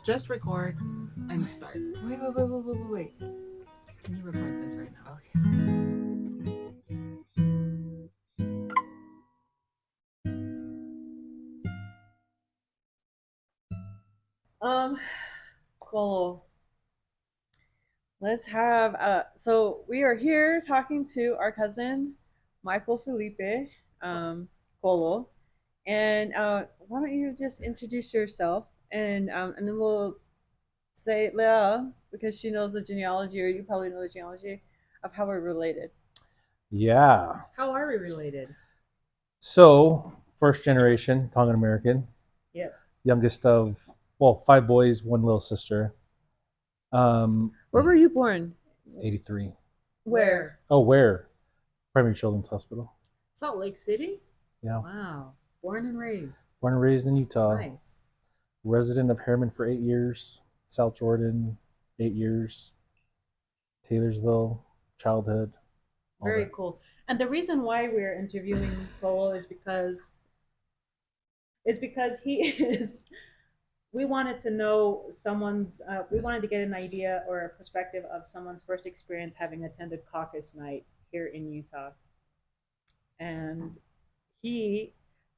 Just record and start. Wait. Can you record this right now? Kolo. Let's have so we are here talking to our cousin Michael Felipe, Kolo. And why don't you just introduce yourself and then we'll say Leah, because she knows the genealogy, or you probably know the genealogy of how we're related. Yeah. How are we related? So, first generation Tongan American. Yep. Youngest of, 5 boys, 1 little sister. Where were you born? 83. Where? Oh, where? Primary Children's Hospital. Salt Lake City? Yeah. Wow. Born and raised. Born and raised in Utah. Nice. Resident of Harriman for 8 years. South Jordan, 8 years. Taylorsville, childhood. all Very that. cool. And the reason why we're interviewing Cole is because he is. We wanted to know someone's. We wanted to get an idea or a perspective of someone's first experience having attended Caucus night here in Utah, and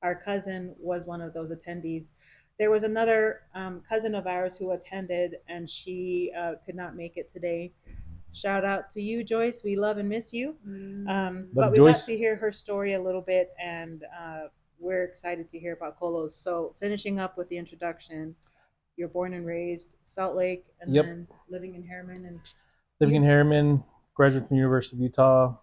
our cousin, was one of those attendees. There was another cousin of ours who attended, and she could not make it today. Shout out to you, Joyce. We love and miss you. But we got to hear her story a little bit, and we're excited to hear about Kolo's. So, finishing up with the introduction, you're born and raised Salt Lake, and then living in Harriman. And living in Harriman, graduate from University of Utah.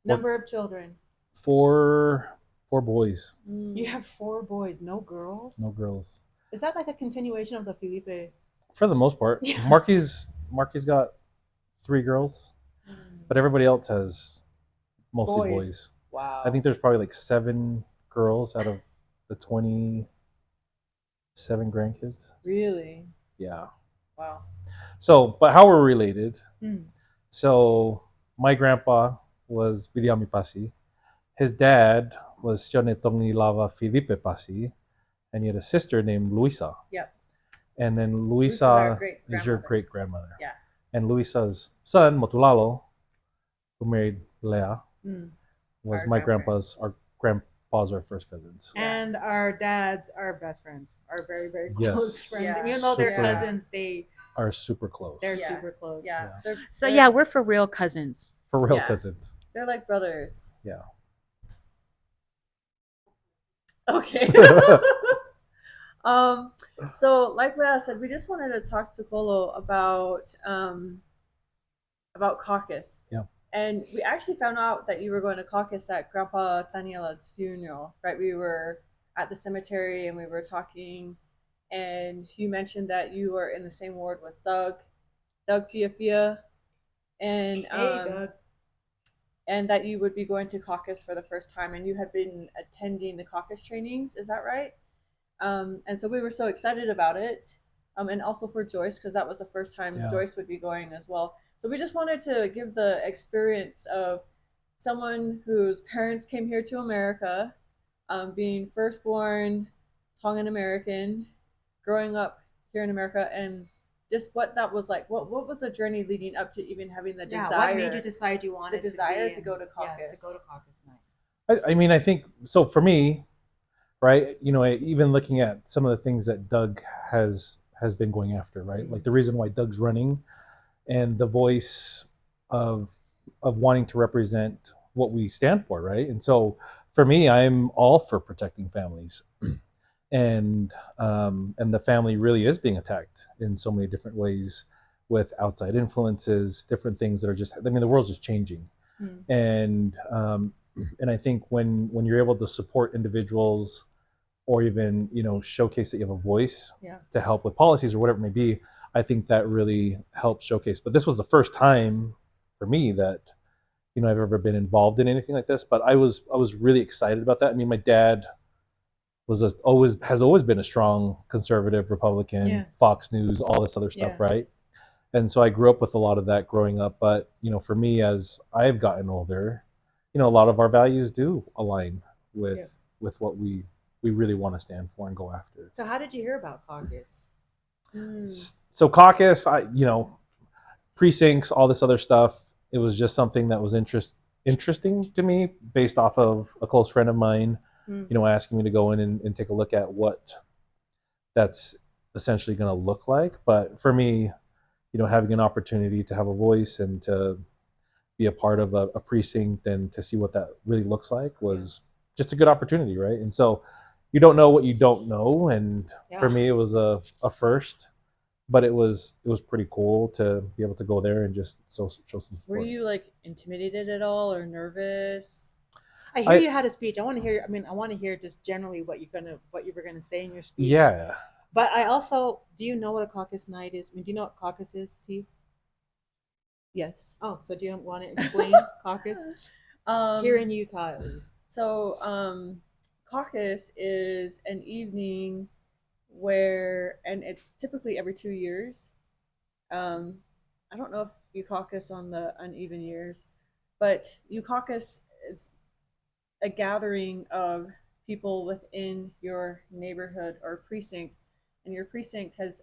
Number of children? 4 boys. You have 4 boys, no girls? No girls. Is that like a continuation of the Filipe? For the most part. Marky's got 3 girls, but everybody else has mostly boys. Wow. I think there's probably like 7 girls out of the 27 grandkids. Really? Yeah. Wow. So, but how we're related. Mm. So, my grandpa was Viliami Pasi. His dad was Sione Tongi Filipe Pasi, and he had a sister named Luisa. Yep. And then Luisa is your great grandmother. Yeah. And Luisa's son, Motulalo, who married Leah, was our grandpa's our first cousins. And our dads are best friends, are very, very close friends. Yeah. Even though they're cousins, they are super close. They're super close. Yeah. So yeah, we're for real cousins. For real cousins. They're like brothers. Yeah. Okay. So like Leah said, we just wanted to talk to Kolo about Caucus. Yeah. And we actually found out that you were going to Caucus at Grandpa Daniela's funeral, right? We were at the cemetery and we were talking, and you mentioned that you were in the same ward with Doug Fiafia, and Doug. And that you would be going to Caucus for the first time, and you had been attending the Caucus trainings. Is that right? And so we were so excited about it, and also for Joyce, because that was the first time Joyce would be going as well. So we just wanted to give the experience of someone whose parents came here to America, being firstborn Tongan American, growing up here in America, and just what that was like. What was the journey leading up to even having the desire? What made you decide you wanted the desire to go to Caucus? Yeah, to go to Caucus night. I mean, I think so. For me, right? You know, even looking at some of the things that Doug has been going after, right? Mm-hmm. Like the reason why Doug's running, and the voice of wanting to represent what we stand for, right? And so for me, I'm all for protecting families, and the family really is being attacked in so many different ways with outside influences, different things that are just. I mean, the world's just changing, and I think when you're able to support individuals, or even showcase that you have a voice to help with policies or whatever it may be, I think that really helps showcase. But this was the first time for me that I've ever been involved in anything like this. But I was really excited about that. I mean, my dad has always been a strong conservative Republican, Fox News, all this other stuff, right? And so I grew up with a lot of that growing up. But for me, as I've gotten older, a lot of our values do align with what we really want to stand for and go after. So how did you hear about Caucus? So caucus, precincts, all this other stuff. It was just something that was interesting to me based off of a close friend of mine, asking me to go in and take a look at what that's essentially going to look like. But for me, having an opportunity to have a voice and to be a part of a precinct and to see what that really looks like was just a good opportunity, right? And so you don't know what you don't know, and for me, it was a first, but it was pretty cool to be able to go there and just show some support. Were you like intimidated at all or nervous? I hear you had a speech. I want to hear. I mean, I want to hear just generally what you were gonna say in your speech. Yeah. But I also, do you know what a caucus night is? I mean, do you know what caucus is, T? Yes. Oh, so do you want to explain caucus? Here in Utah, at least. So, caucus is an evening where, and it's typically every 2 years. I don't know if you caucus on the uneven years, but you caucus, it's a gathering of people within your neighborhood or precinct, and your precinct has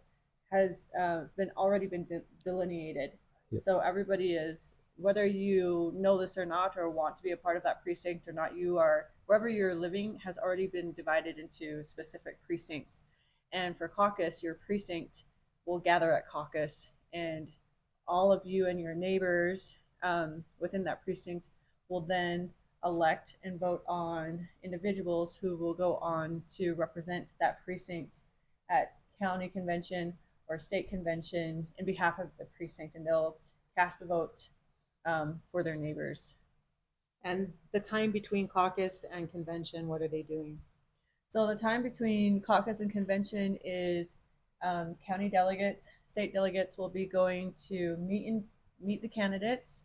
been already been delineated. Yep. So everybody is, whether you know this or not, or want to be a part of that precinct or not, you are, wherever you're living has already been divided into specific precincts. And for caucus, your precinct will gather at caucus, and all of you and your neighbors within that precinct will then elect and vote on individuals who will go on to represent that precinct at county convention or state convention in behalf of the precinct, and they'll cast a vote for their neighbors. And the time between caucus and convention, what are they doing? So the time between caucus and convention is county delegates, state delegates will be going to meet the candidates.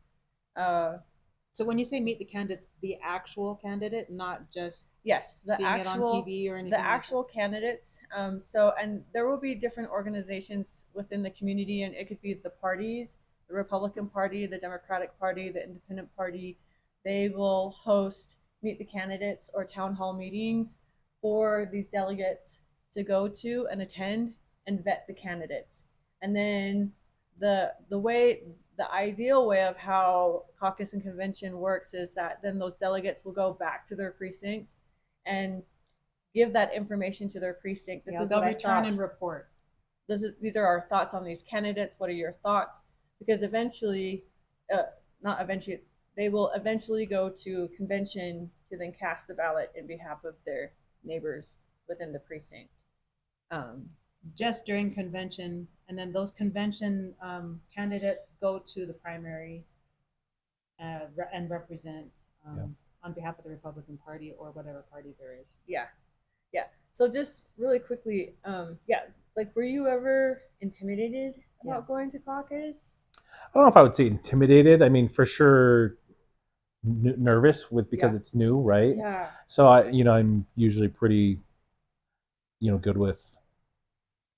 So when you say meet the candidates, the actual candidate, not just the seeing actual, it on TV or anything. The actual candidates. So, and there will be different organizations within the community, and it could be the parties, the Republican Party, the Democratic Party, the Independent Party. They will host meet the candidates or town hall meetings for these delegates to go to and attend and vet the candidates. And then the ideal way of how caucus and convention works is that then those delegates will go back to their precincts and give that information to their precinct. This is what I return and report. These are our thoughts on these candidates. What are your thoughts? Because eventually, not eventually, they will eventually go to convention to then cast the ballot in behalf of their neighbors within the precinct. Just during convention, and then those convention candidates go to the primaries and represent on behalf of the Republican Party or whatever party there is. Yeah. So just really quickly, like, were you ever intimidated about going to caucus? I don't know if I would say intimidated. I mean, for sure, nervous because it's new, right? Yeah. So I'm usually pretty, good with,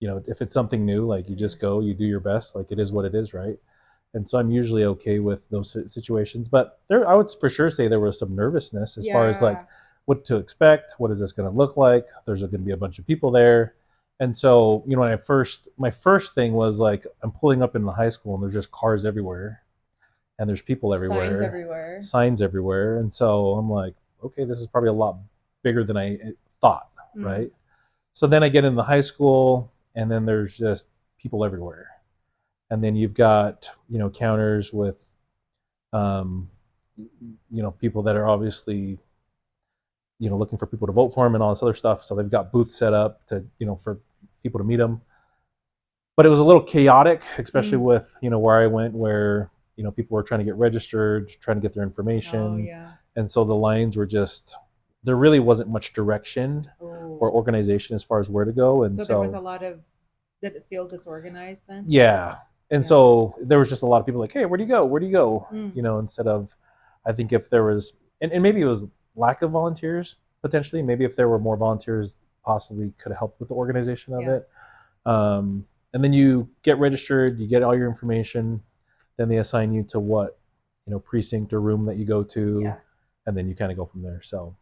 if it's something new, like you just go, you do your best, like it is what it is, right? And so I'm usually okay with those situations. But I would for sure say there was some nervousness as far as like what to expect, what is this going to look like? There's going to be a bunch of people there. And so, when my first thing was like, I'm pulling up in the high school and there's just cars everywhere and there's people everywhere. Signs everywhere. And so I'm like, okay, this is probably a lot bigger than I thought, right? So then I get in the high school and then there's just people everywhere. And then you've got, counters with, people that are obviously, looking for people to vote for them and all this other stuff. So they've got booths set up to, for people to meet them. But it was a little chaotic, especially with, where I went, where, people were trying to get registered, trying to get their information. Oh, yeah. And so the lines were just, there really wasn't much direction or organization as far as where to go. And so there was a lot of, did it feel disorganized then? Yeah. And so there was just a lot of people like, hey, where do you go? Where do you go? Instead of, I think if there was, and maybe it was lack of volunteers, potentially. Maybe if there were more volunteers, possibly could have helped with the organization of it. And then you get registered, you get all your information, then they assign you to what, precinct or room that you go to, and then you kind of go from there. So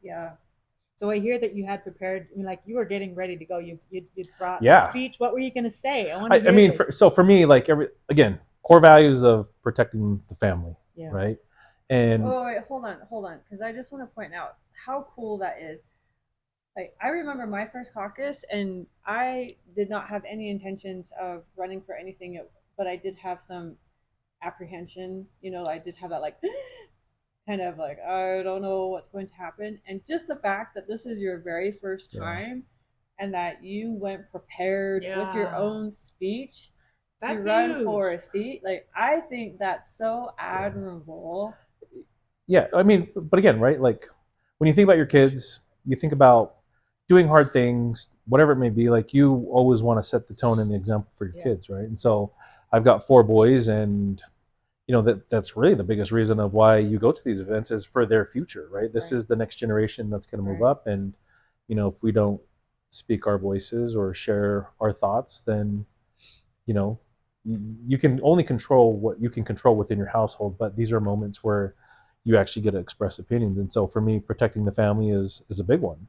So I hear that you had prepared. I mean, like you were getting ready to go. You brought a Yeah. speech. What were you going to say? I want to I hear mean, this. for me, like again, core values of protecting the family, Yeah. right? And Oh wait, hold on, because I just want to point out how cool that is. Like I remember my first caucus, and I did not have any intentions of running for anything, but I did have some apprehension. You know, I did have that like kind of like I don't know what's going to happen, and just the fact that this is your very first yeah, time, and that you went prepared with your Yeah. own speech to That's run huge. for a seat, like I think that's so admirable. yeah. I mean, but again, right? Like when you think about your kids, you think about doing hard things, whatever it may be. Like you always want to set the tone and the example for your Yeah. kids, right? And so I've got 4 boys, and that's really the biggest reason of why you go to these events is for their future, right? This Right. is the next generation that's going to move Right. up, and if we don't speak our voices or share our thoughts, then you know you can only control what you can control within your household, but these are moments where you actually get to express opinions. And so for me, protecting the family is a big one,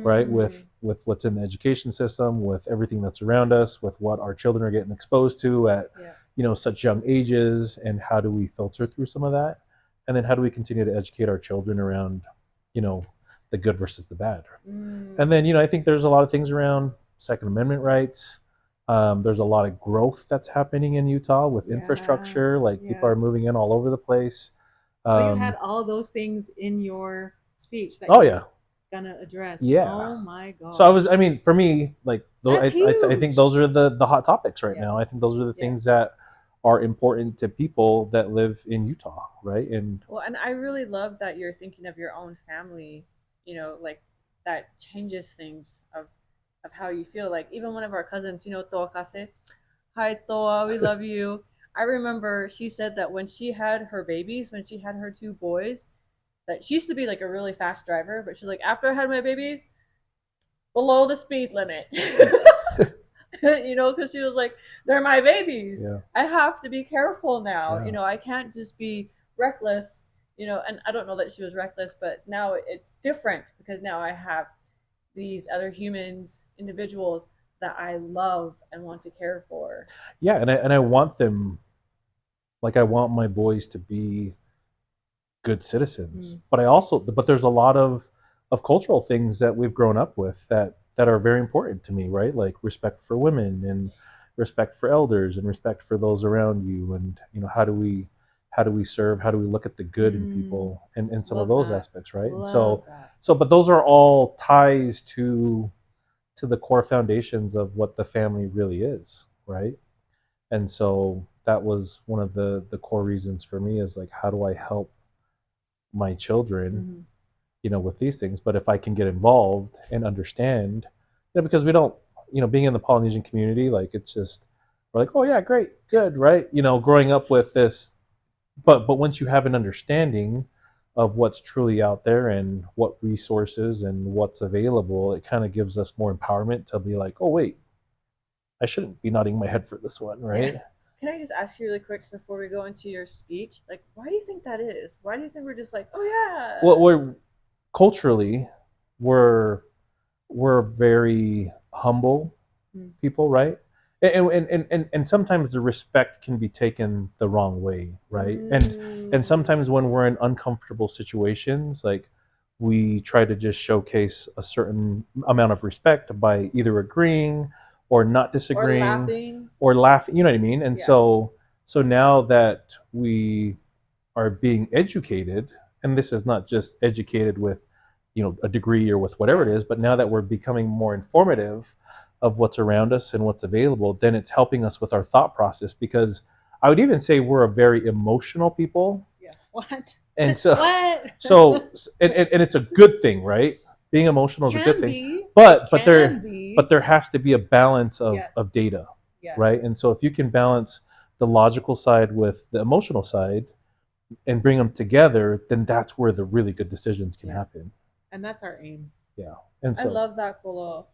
right? With what's in the education system, with everything that's around us, with what our children are getting exposed to at Yeah. such young ages, and how do we filter through some of that, and then how do we continue to educate our children around you know the good versus the bad. And then I think there's a lot of things around Second Amendment rights. There's a lot of growth that's happening in Utah with Yeah. infrastructure. Like people Yeah. are moving in all over the place. So you had all those things in your speech that Oh you yeah, were gonna address. yeah. Oh my god. So I mean, for me, like, That's I think huge. those are the hot topics right Yeah. now. I think those are the Yeah. things that are important to people that live in Utah, right? And Well, and I really love that you're thinking of your own family, like that changes things of how you feel. Like even one of our cousins, Toa Kase, hi Toa, we love you. I remember she said that when she had her babies, when she had her 2 boys, that she used to be like a really fast driver, but she's like, after I had my babies, below the speed limit. Because she was like, they're my babies. yeah, I have to be careful now. yeah, I can't just be reckless. And I don't know that she was reckless, but now it's different because now I have these other humans, individuals that I love and want to care for. yeah. And I want them, like, I want my boys to be good citizens. But there's a lot of cultural things that we've grown up with that are very important to me, right? Like respect for women, and respect for elders, and respect for those around you, and how do we serve, how do we look at the good in people, and some of Love those that. aspects, right? And Love that. but those are all ties to the core foundations of what the family really is, right? And so that was one of the core reasons for me, is like, how do I help my children, Mhm. with these things? But if I can get involved and understand, because we don't, being in the Polynesian community, like, it's just, we're like, oh yeah, great, good, right? Growing up with this, but once you have an understanding of what's truly out there and what resources and what's available, it kind of gives us more empowerment to be like, oh wait, I shouldn't be nodding my head for this one, right? Yeah. Can I just ask you really quick before we go into your speech? Like, why do you think that is? Why do you think we're just like, oh yeah? Well, we're culturally, we're we're very humble people, right? And sometimes the respect can be taken the wrong way, right? And sometimes when we're in uncomfortable situations, like, we try to just showcase a certain amount of respect by either agreeing or not Or disagreeing laughing. or laughing, you know what I mean? And Yeah. so now that we are being educated, and this is not just educated with a degree or with whatever it is, but now that we're becoming more informative of what's around us and what's available, then it's helping us with our thought process. Because I would even say we're a very emotional people. Yeah. What? And so What? and it's a good thing, right? Being emotional is a good Can thing. be. But Can be. there has to be a balance of Yes. data, Yes. right? And so if you can balance the logical side with the emotional side and bring them together, then that's where the really good decisions can happen. And that's our aim. Yeah. And I so love that, Kolo.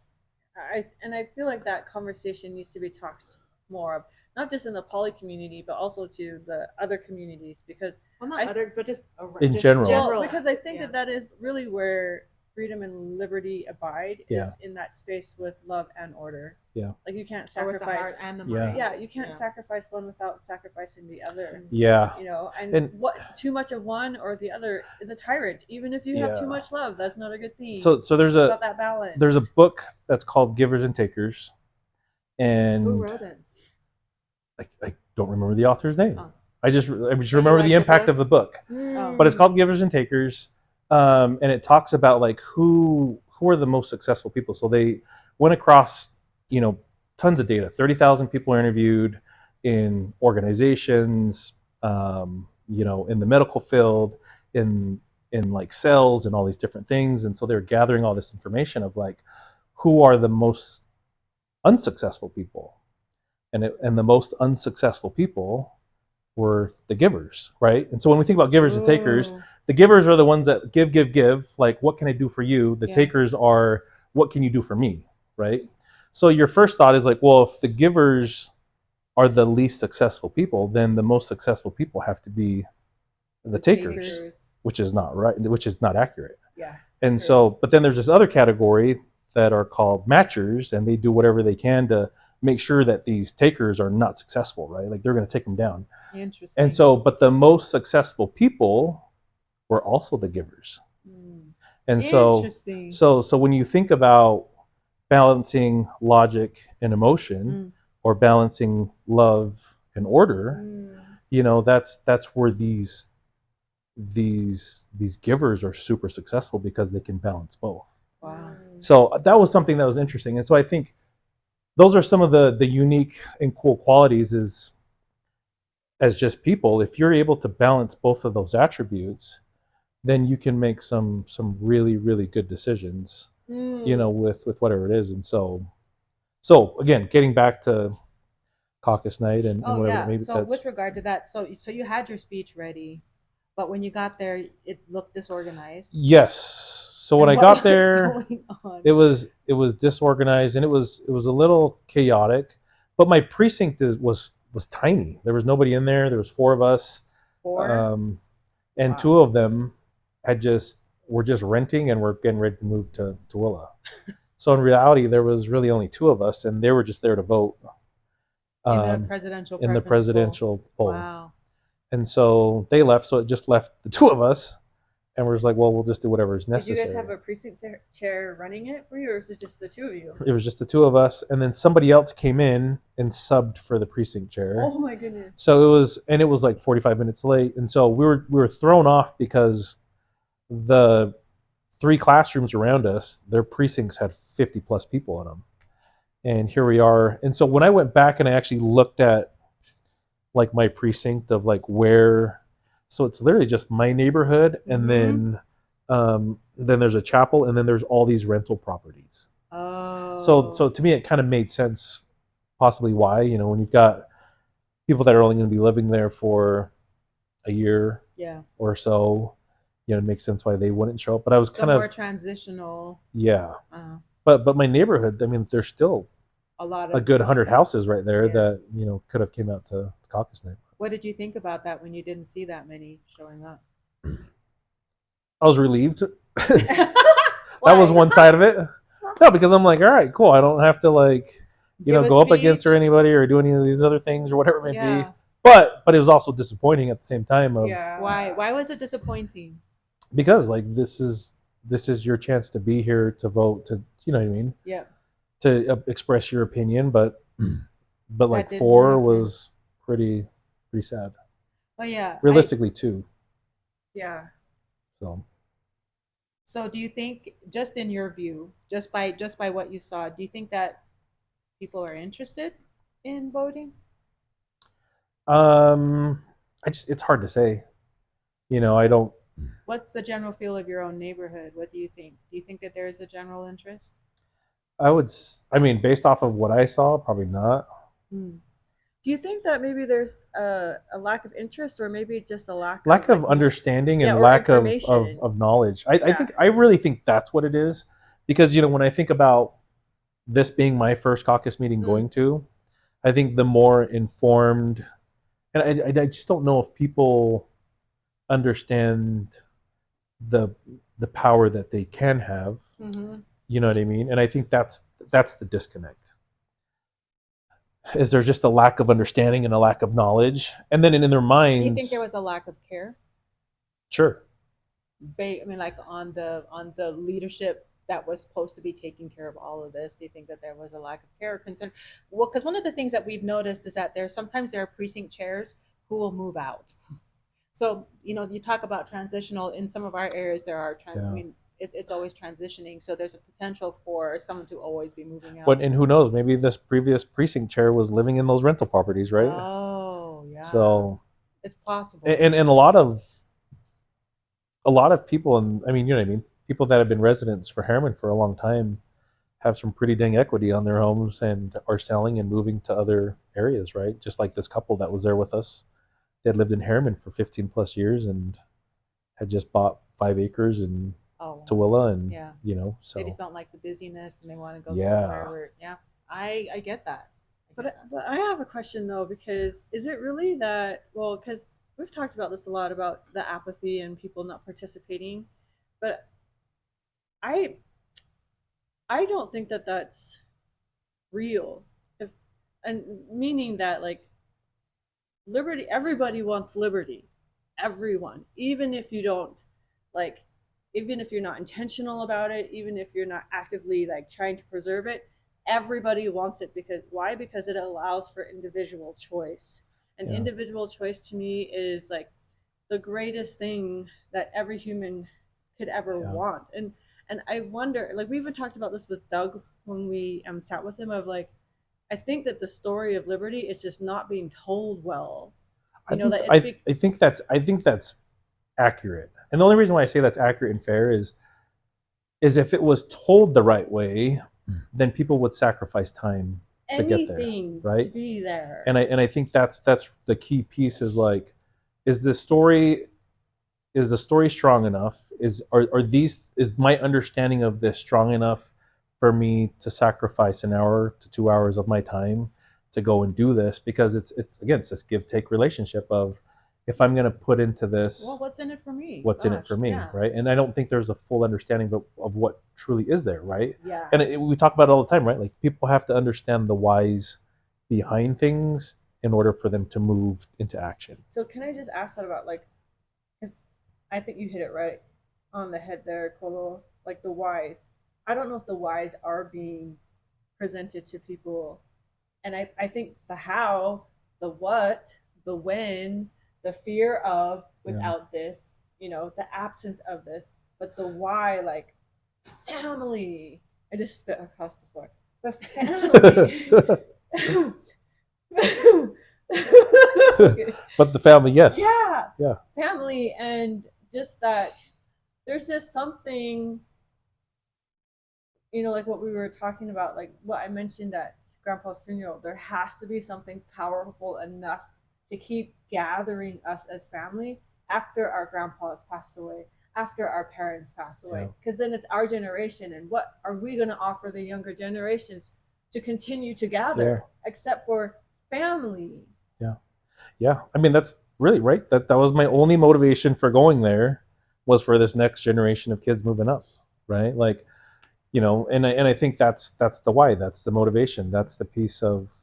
I feel like that conversation needs to be talked more of, not just in the poly community, but also to the other communities, because Well, not I- other, but just In just general. well, because I think Yeah. that is really where freedom and liberty abide Yeah. is in that space with love and order. Yeah. Like you can't Or with the heart sacrifice. and the Yeah. mind. Yeah, you can't sacrifice one without sacrificing the other. Yeah. You know, and And- what too much of one or the other is a tyrant. Even if you have too Yeah. much love, that's not a good thing. So there's It's about that balance. there's a book that's called Givers and Takers, and Who wrote it? I don't remember the author's name. Oh. I just you remember like the the impact book? of the book. Mm. But it's called Givers and Takers, and it talks about like who are the most successful people. So they went across, you know, tons of data. 30,000 people were interviewed in organizations, you know, in the medical field, in like sales and all these different things. And so they're gathering all this information of like who are the most unsuccessful people, and the most unsuccessful people were the givers, right? And so when we think about givers and takers, Ooh. the givers are the ones that give, like, what can I do for you? The Yeah. takers are, what can you do for me, right? So your first thought is like, well, if the givers are the least successful people, then the most successful people have to be the takers, which is not right, which is not accurate. Yeah. And so, but then there's this other category that are called matchers, and they do whatever they can to make sure that these takers are not successful, right? Like they're going to take them down. Interesting. And so, but the most successful people were also the givers. And so, Interesting. so when you think about balancing logic and emotion, or balancing love and order, you know, that's where these givers are super successful because they can balance both. Wow. So that was something that was interesting. And so I think those are some of the unique and cool qualities is, as just people, if you're able to balance both of those attributes, then you can make some really, really good decisions, you know, with whatever it is. And so again, getting back to caucus night and whatever, yeah. maybe So that's, with regard to that, so you had your speech ready, but when you got there, it looked disorganized. yes. So when And I what got was there, going on? it was disorganized, and it was a little chaotic, but my precinct was tiny. There was nobody in there. There was 4 of us. 4? And Wow. 2 of them were just renting and were getting ready to move to Tooele. So in reality, there was really only 2 of us, and they were just there to vote in the presidential in the preference presidential poll. Wow. And so they left, so it just left the 2 of us, and we're just like, well, we'll just do whatever is Did necessary. you guys have a precinct chair running it for you, or is it just the 2 of you? It was just the 2 of us, and then somebody else came in and subbed for the precinct chair. Oh my goodness. So it was like 45 minutes late, and so we were thrown off because the 3 classrooms around us, their precincts had 50 plus people in them, and here we are. And so when I went back and I actually looked at like my precinct of like where, so it's literally just my neighborhood, and then there's a chapel, and then there's all these rental properties. Oh. So to me, it kind of made sense, possibly why, you know, when you've got people that are only going to be living there for a year or so, you know, it makes sense why they wouldn't show up. But I was kind of more transitional. Yeah. But my neighborhood, I mean, there's still a good 100 houses right there that, you know, could have came out to caucus night. What did you think about that when you didn't see that many showing up? I was relieved. That was one side of it. No, because I'm like, all right, cool. I don't have to like, you know, go up against or anybody or do any of these other things or whatever it may be. But it was also disappointing at the same time. Why was it disappointing? Because like this is your chance to be here to vote, to, you know what I mean? Yeah. To express your opinion, but like 4 was pretty sad. Oh yeah. Realistically 2. Yeah. So do you think, just in your view, just by what you saw, do you think that people are interested in voting? It's hard to say. You know, I don't. What's the general feel of your own neighborhood? What do you think? Do you think that there is a general interest? I mean, based off of what I saw, probably not. Do you think that maybe there's a lack of interest, or maybe just a lack of understanding and lack of knowledge? I really think that's what it is. Because, you know, when I think about this being my first caucus meeting going to, I think the more informed, and I just don't know if people understand the power that they can have. Mm-hmm. You know what I mean? And I think that's the disconnect. Is there just a lack of understanding and a lack of knowledge, and then in their minds? Do you think there was a lack of care? Sure. I mean, like on the leadership that was supposed to be taking care of all of this. Do you think that there was a lack of care or concern? Well, because one of the things that we've noticed is that there are precinct chairs who will move out. So you talk about transitional in some of our areas. There are I Yeah. mean, it's always transitioning. So there's a potential for someone to always be moving out. But and who knows? Maybe this previous precinct chair was living in those rental properties, right? Oh yeah. So it's possible. and a lot of people, and I mean, you know what I mean, people that have been residents for Harriman for a long time have some pretty dang equity on their homes and are selling and moving to other areas, right? Just like this couple that was there with us. They had lived in Harriman for 15 plus years and had just bought 5 acres in Tooele, and Yeah. so They just don't like the busyness and they want to go Yeah. somewhere where I get that. But I have a question though, because is it really that, well, because we've talked about this a lot about the apathy and people not participating, but I don't think that that's real. And meaning that, like, liberty, everybody wants liberty. Everyone, even if you don't, like, even if you're not intentional about it, even if you're not actively like trying to preserve it, everybody wants it. Because why? Because it allows for individual choice. And Yeah. individual choice to me is like the greatest thing that every human could ever Yeah. want. And I wonder, like, we even talked about this with Doug when we sat with him, of like, I think that the story of liberty is just not being told well. I think that's accurate. And the only reason why I say that's accurate and fair is if it was told the right way, then people would sacrifice time to get there, anything right? to be there. And I think that's the key piece, is like, is the story strong enough? Is my understanding of this strong enough for me to sacrifice an hour to 2 hours of my time to go and do this? Because it's again, it's this give take relationship of, if I'm going to put into this, well, what's in it for me? what's in it for me, right? And I don't think there's a full understanding of what truly is there, right? Yeah. And we talk about it all the time, right? Like, people have to understand the whys behind things in order for them to move into action. So can I just ask that about, like, because I think you hit it right on the head there, Kolo, like the whys. I don't know if the whys are being presented to people. And I think the how, the what, the when, the fear of without this, the absence of this, but the why, like family. I just spit across the floor. But family. But the family, yes. Yeah. Family, and just that there's just something, like what we were talking about, like what I mentioned at Grandpa's funeral. There has to be something powerful enough to keep gathering us as family after our grandpas pass away, after our parents pass away, because then it's our generation, and what are we going to offer the younger generations to continue to gather, except for family? Yeah. I mean, that's really right. That was my only motivation for going there, was for this next generation of kids moving up, right? Like, and I think that's the why, that's the motivation, that's the piece of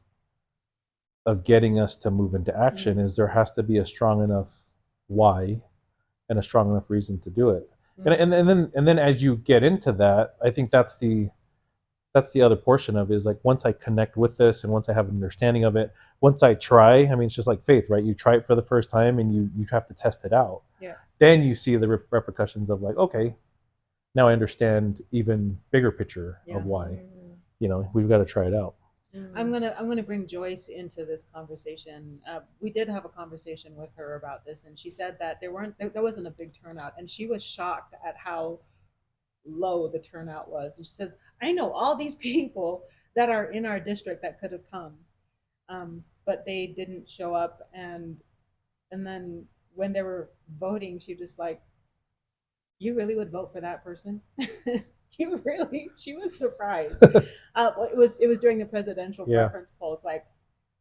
getting us to move into action. Is there has to be a strong enough why and a strong enough reason to do it. And then as you get into that, I think that's the other portion of it, is like, once I connect with this and once I have an understanding of it, once I try, I mean, it's just like faith, right? You try it for the first time and you have to test it out. Yeah. Then you see the repercussions of, like, okay, now I understand even bigger picture of why. We've got to try it out. I'm gonna bring Joyce into this conversation. We did have a conversation with her about this, and she said that there wasn't a big turnout, and she was shocked at how low the turnout was. And she says, I know all these people that are in our district that could have come, but they didn't show up. And then when they were voting, she just like, you really would vote for that person? She was surprised. It was during the presidential preference poll. It's like,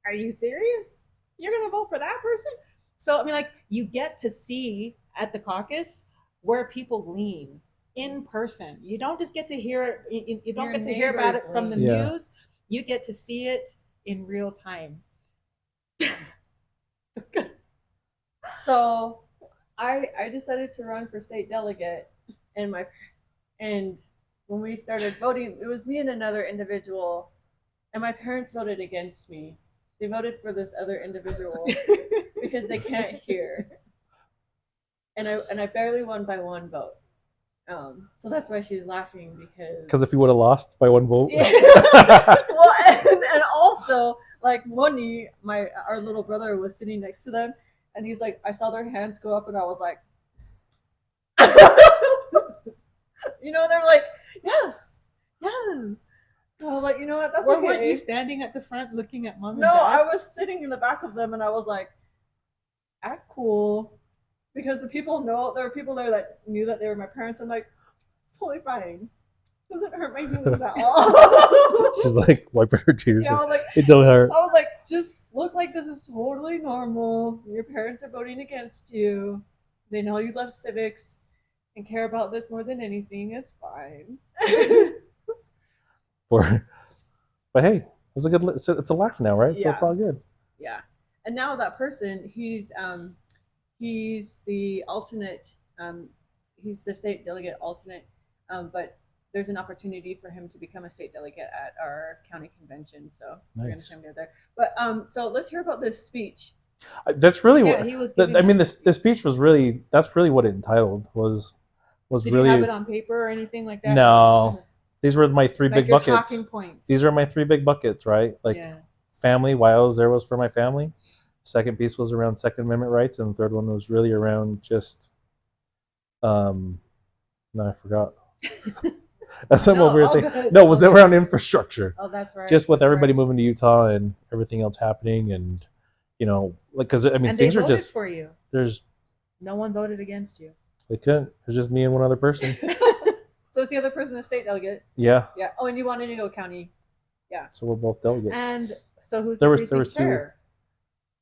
are you serious? You're gonna vote for that person? So I mean, like, you get to see at the caucus where people lean. in person. You don't just get to hear it. You don't Your get to hear about it neighbors from the would. Yeah. news. You get to see it in real time. So I decided to run for state delegate, and when we started voting, it was me and another individual, and my parents voted against me. They voted for this other individual because they can't hear, and I barely won by one vote. So that's why she's laughing Because if you would have lost by one vote, yeah. Well, and also like Moni, our little brother was sitting next to them, and he's like, I saw their hands go up, and I was like, they're like, yes, yes. And I was like, you know what, that's okay. Weren't you standing at the front looking at mom and No, dad? I was sitting in the back of them, and I was like, act cool, because there were people there that knew that they were my parents. I'm like, it's totally fine. Doesn't hurt my feelings at all. she's like wiping her tears. Yeah, I was like, it don't hurt. I was like, just look like this is totally normal. Your parents are voting against you. They know you love civics and care about this more than anything. It's fine. But hey, it was a good. It's a laugh now, right? So Yeah. it's all good. Yeah. And now that person, he's the alternate. He's the state delegate alternate. But there's an opportunity for him to become a state delegate at our county convention. So we're going to Nice. show him there. But so let's hear about this speech. That's really Yeah, what he was. I mean. The speech was really. That's really what it entitled. Was Did really. you have it on paper or anything like that? No. These were my three Like big your buckets. talking points. These are my three big buckets, right? Like yeah. family. Why I was there was for my family. Second piece was around Second Amendment rights, and the third one was really around just. No, I forgot. That's some over all thing. good. No, it was around infrastructure. Oh, that's right. Just with That's everybody right. moving to Utah and everything else happening, and because I mean And things they are voted just for you. there's No one voted against you. they couldn't. There's just me and one other person. So it's the other person, the state delegate. Yeah. Yeah. Oh, and you wanted to go county. Yeah. So we're both delegates. And so who's There the was precinct two. chair?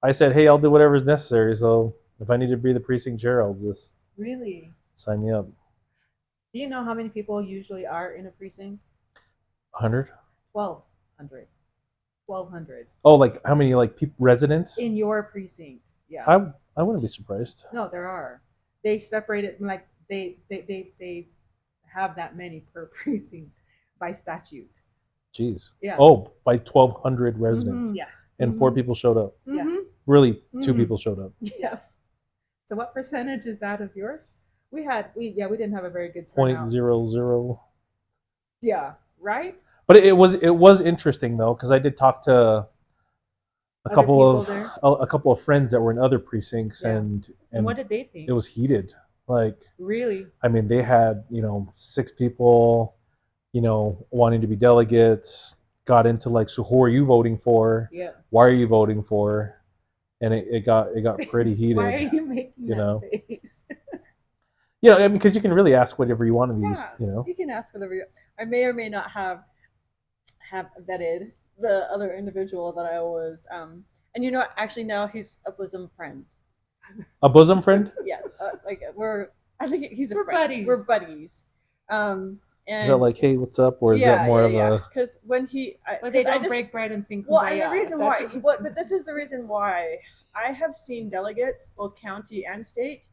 I said, hey, I'll do whatever is necessary. So if I need to be the precinct chair, I'll just Really? sign me up. Do you know how many people usually are in a precinct? 100. 1,200. 1,200 Oh, like how many residents? in your precinct. Yeah. I wouldn't be surprised. No, there are. They separate it like they have that many per precinct by statute. Jeez. Yeah. Oh, by 1,200 residents. Mhm. Yeah. And 4 people showed up. Yeah. Mhm. Really, 2 Mhm. people showed up. Yeah. So what percentage is that of yours? We didn't have a very good turnout. 0.00. Yeah, right? But it was interesting though, because I did talk to a Other couple people of there? a couple of friends that were in other precincts, Yeah. and And what did they think? it was heated. Like, Really? I mean, they had 6 people, wanting to be delegates. Got into like, so who are you voting for? Yeah. Why are you voting for? And it got pretty heated. Why are you making you know? that face? I mean, because you can really ask whatever you want of these. Yeah. You can ask whatever you. I may or may not have vetted the other individual that I was. And actually now he's a bosom friend. A bosom friend? Yes. I think he's a We're friend. buddies. We're buddies. And Is that like, hey, what's up, or is that more of a? Because when But they don't break bread and sing Well, kumbaya. and the reason That's why, what- but this is the reason why I have seen delegates, both county and state,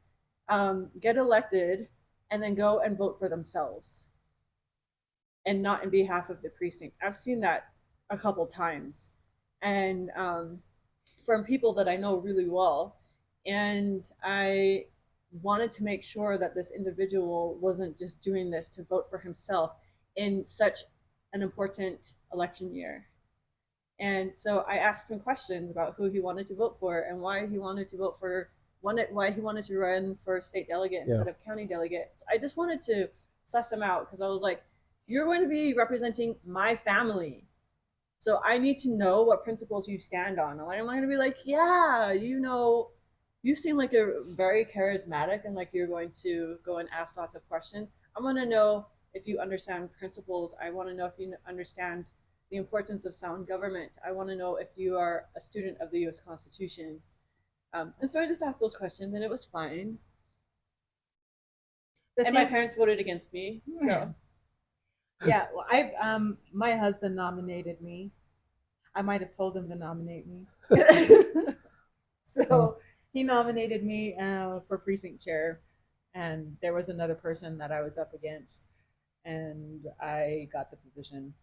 get elected and then go and vote for themselves and not in behalf of the precinct. I've seen that a couple times, and from people that I know really well, and I wanted to make sure that this individual wasn't just doing this to vote for himself in such an important election year. And so I asked him questions about who he wanted to vote for and why he wanted to vote for why he wanted to run for state delegate instead of county delegate. I just wanted to suss him out because I was like, you're going to be representing my family. So I need to know what principles you stand on. I'm not going to be like, yeah, you seem like you're very charismatic and like you're going to go and ask lots of questions. I want to know if you understand principles. I want to know if you understand the importance of sound government. I want to know if you are a student of the U.S. Constitution. And so I just asked those questions, and it was fine. The And my thing- parents voted against me. So yeah, well, my husband nominated me. I might have told him to nominate me. So he nominated me for precinct chair, and there was another person that I was up against, and I got the position.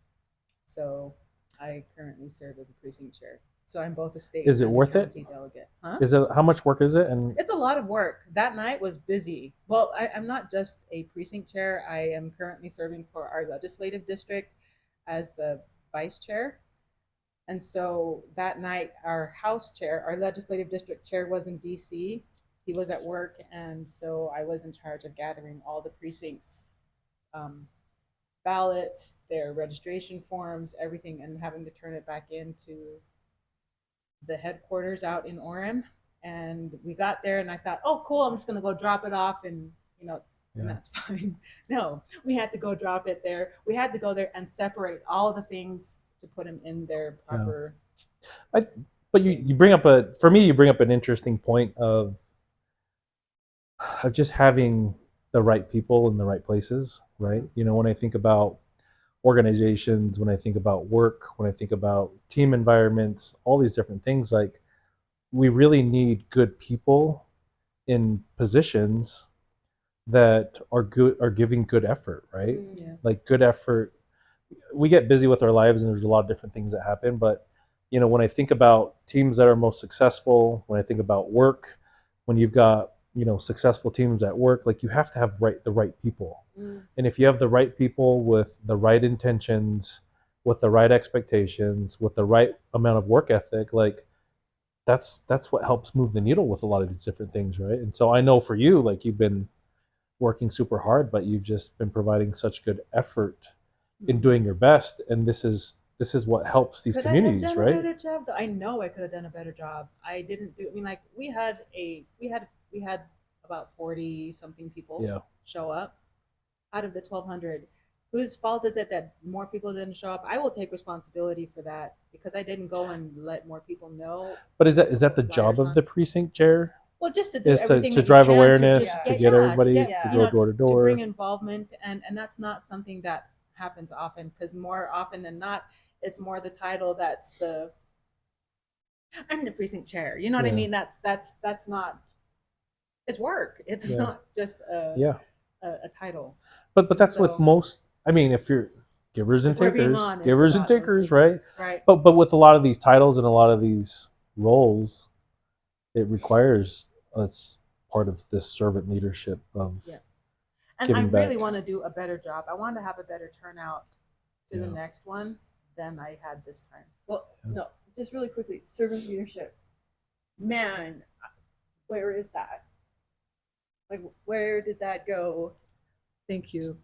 So I currently serve as a precinct chair. So I'm both a state Is it and a worth it? county delegate. Huh? Is it, how much work is it? And It's a lot of work. That night was busy. Well, I'm not just a precinct chair. I am currently serving for our legislative district as the vice chair. And so that night, our house chair, our legislative district chair was in DC. He was at work. And so I was in charge of gathering all the precincts ballots, their registration forms, everything, and having to turn it back into the headquarters out in Orem. And we got there, and I thought, oh, cool, I'm just going to go drop it off, and and that's fine. No, we had to go drop it there. We had to go there and separate all the things to put them in their proper. but you bring up you bring up an interesting point of just having the right people in the right places, right? When I think about organizations, when I think about work, when I think about team environments, all these different things, like we really need good people in positions that are giving good effort, right? Yeah. Like good effort. We get busy with our lives and there's a lot of different things that happen, but when I think about teams that are most successful, when I think about work, when you've got successful teams at work, like you have to have the right people. And if you have the right people with the right intentions, with the right expectations, with the right amount of work ethic, like that's what helps move the needle with a lot of these different things, right? And so I know for you, like you've been working super hard, but you've just been providing such good effort in doing your best, and this is what helps these communities, I have done right? a better job? I know I could have done a better job. I didn't do. I mean, like we had about 40 something people show up out of the 1,200. Whose fault is it that more people didn't show up? I will take responsibility for that because I didn't go and let more people know. But is that the job of the precinct chair? Well, just to do Is everything to that drive you can awareness, to get everybody get, to you go door to to door. bring involvement, and that's not something that happens often, because more often than not, it's more the title that's the I'm the precinct chair. You know what I mean? That's not. It's work. It's not just a title. But that's with So- most. I mean, if you're givers and If we're being takers, honest givers and about those takers, things. right? Right. But with a lot of these titles and a lot of these roles, it requires us part of this servant leadership of Yeah. And I giving back. really want to do a better job. I want to have a better turnout to the Yeah. next one than I had this time. Well, no, just really quickly, servant leadership. Man, where is that? Like, where did that go? Thank you.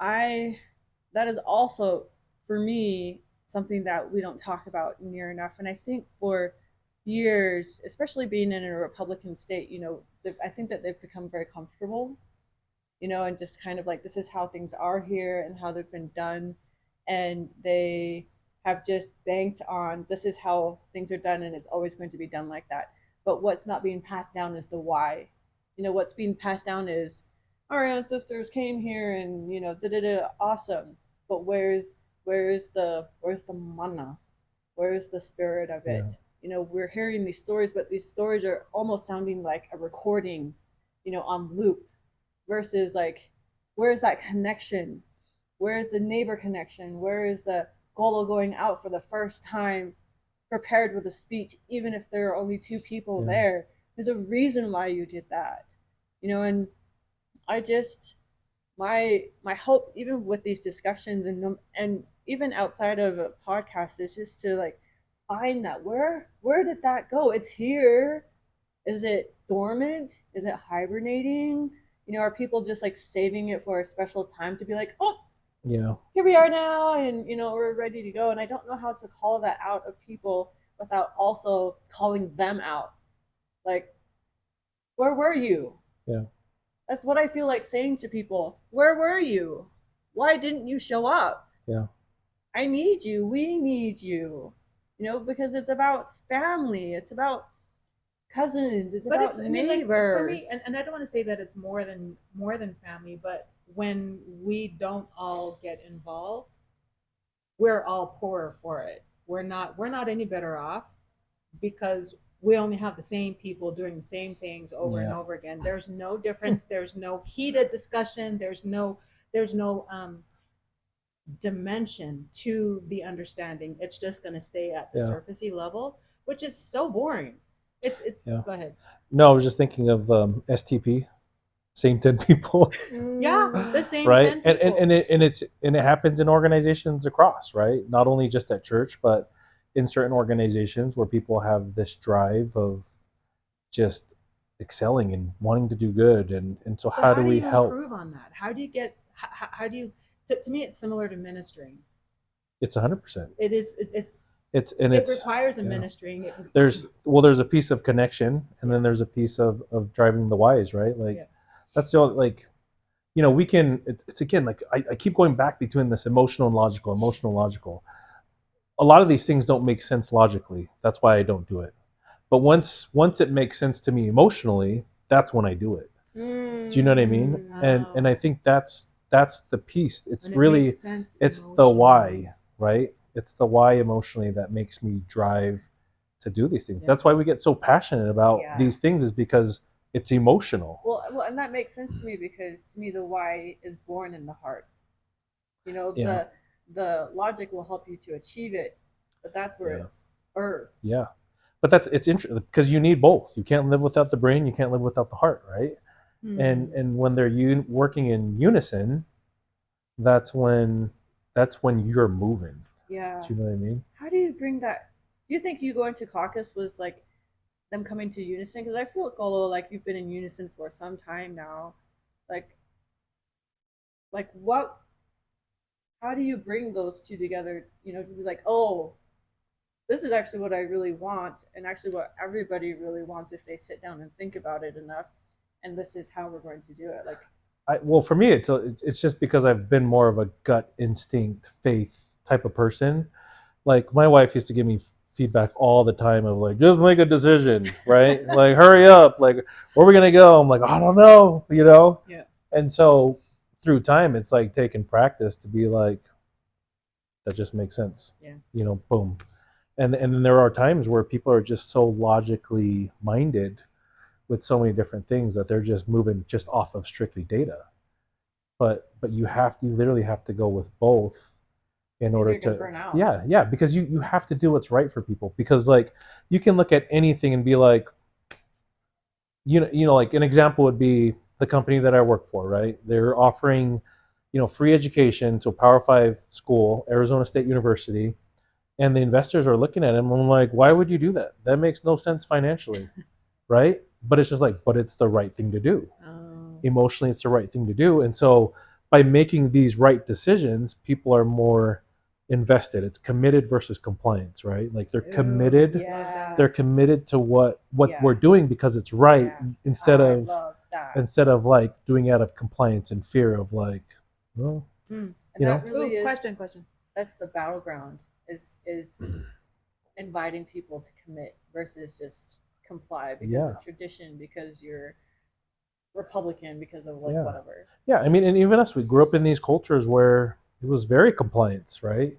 That is also, for me, something that we don't talk about near enough. And I think for years, especially being in a Republican state, I think that they've become very comfortable, and just kind of like, this is how things are here and how they've been done. And they have just banked on, this is how things are done and it's always going to be done like that. But what's not being passed down is the why. What's being passed down is our ancestors came here and, awesome. But where's the mana? Where's the spirit of it? We're hearing these stories, but these stories are almost sounding like a recording, on loop, versus like, where's that connection? Where's the neighbor connection? Where is the Kolo going out for the first time prepared with a speech, even if there are only two people there? There's a reason why you did that, and I just, my hope, even with these discussions and even outside of a podcast, is just to like find that where did that go? It's here. Is it dormant? Is it hibernating? Are people just like saving it for a special time to be like, oh, here we are now, and we're ready to go? And I don't know how to call that out of people without also calling them out. Like, where were you? Yeah. That's what I feel like saying to people. Where were you? Why didn't you show up? Yeah. I need you. We need you. Because it's about family. It's about cousins. It's But about it's, I mean, like for me, neighbors. and I don't want to say that it's more than family, but when we don't all get involved, we're all poorer for it. We're not any better off because we only have the same people doing the same things over and Yeah. over again. There's no difference. There's no heated discussion. There's no dimension to the understanding. It's just going to stay at the Yeah. surfacey level, which is so boring. It's Yeah. Go ahead. No, I was just thinking of STP, same 10 people. Yeah, the Mm, same Right, 10 people. and it happens in organizations across, right, not only just at church but in certain organizations where people have this drive of just excelling and wanting to do good, and so So how do how do we you help? improve on that? How do you get how do you to me it's similar to ministering. It's 100%. It is it It's requires a yeah, ministering. there's a piece of connection, and Yeah. then there's a piece of driving the whys, right, like Yeah. that's the only, like, we can, it's again, like, I keep going back between this emotional logical. A lot of these things don't make sense logically. That's why I don't do it. But once it makes sense to me emotionally, that's when I do it. Do you know what I mean? mm. And I Oh, think that's the piece. It's when it makes really, sense it's the emotionally. why, right? It's the why emotionally that makes me drive to do these things. Yeah. That's why we get so passionate about Yeah. these things, is because it's emotional. Well, and that makes sense to me because to me the why is born in the heart. Yeah, The logic will help you to achieve it, but that's where yeah, it's earth. yeah. But it's interesting because you need both. You can't live without the brain. You can't live without the heart, right? Hmm. And when they're working in unison, that's when you're moving. Yeah. Do you know what I mean? How do you bring that? Do you think you going to caucus was like them coming to unison? Because I feel, Kolo, like you've been in unison for some time now. Like, what? How do you bring those two together? To be like, oh, this is actually what I really want, and actually what everybody really wants if they sit down and think about it enough. And this is how we're going to do it. Like, Well, for me, it's just because I've been more of a gut instinct, faith type of person. Like, my wife used to give me feedback all the time of, like, just make a decision, right? Like, hurry up, like, where are we gonna go? I'm like, I don't know. Yeah. And so through time, it's like taking practice to be like, that just makes sense. Yeah. Boom. And then there are times where people are just so logically minded with so many different things that they're just moving just off of strictly data. But you literally have to go with both in because order you're gonna to, burn out. yeah, because you have to do what's right for people, because, like, you can look at anything and be like, like, an example would be the company that I work for, right? They're offering, free education to a Power 5 school, Arizona State University, and the investors are looking at him and I'm like, why would you do that? That makes no sense financially, right? But it's just like, but it's the right thing to do. Oh. Emotionally, it's the right thing to do. And so by making these right decisions, people are more invested. It's committed versus compliance, right? Like, they're Ooh, committed. love Yeah. They're that. committed to what Yeah. we're doing because it's right, Yeah. instead I of love that. like doing out of compliance and fear of, like, well, Hmm. And that Ooh, really is question. that's the battleground is inviting people to commit versus just comply because yeah, of tradition, because you're Republican, because of like yeah, whatever. yeah. I mean, and even us, we grew up in these cultures where it was very compliance, right?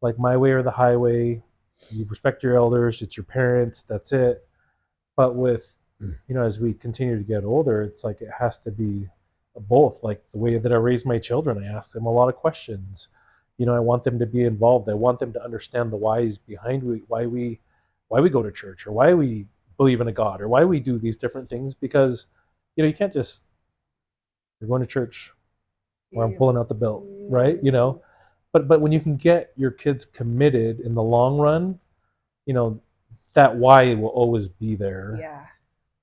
Like, my way or the highway. You respect your elders. It's your parents. That's it. But with, as we continue to get older, it's like it has to be both. Like, the way that I raise my children, I ask them a lot of questions. I want them to be involved. I want them to understand the whys behind why we go to church, or why we believe in a God, or why we do these different things. Because you can't just, you're going to church, or I'm pulling out the belt, right? But when you can get your kids committed in the long run, you know that why will always be there, Yeah.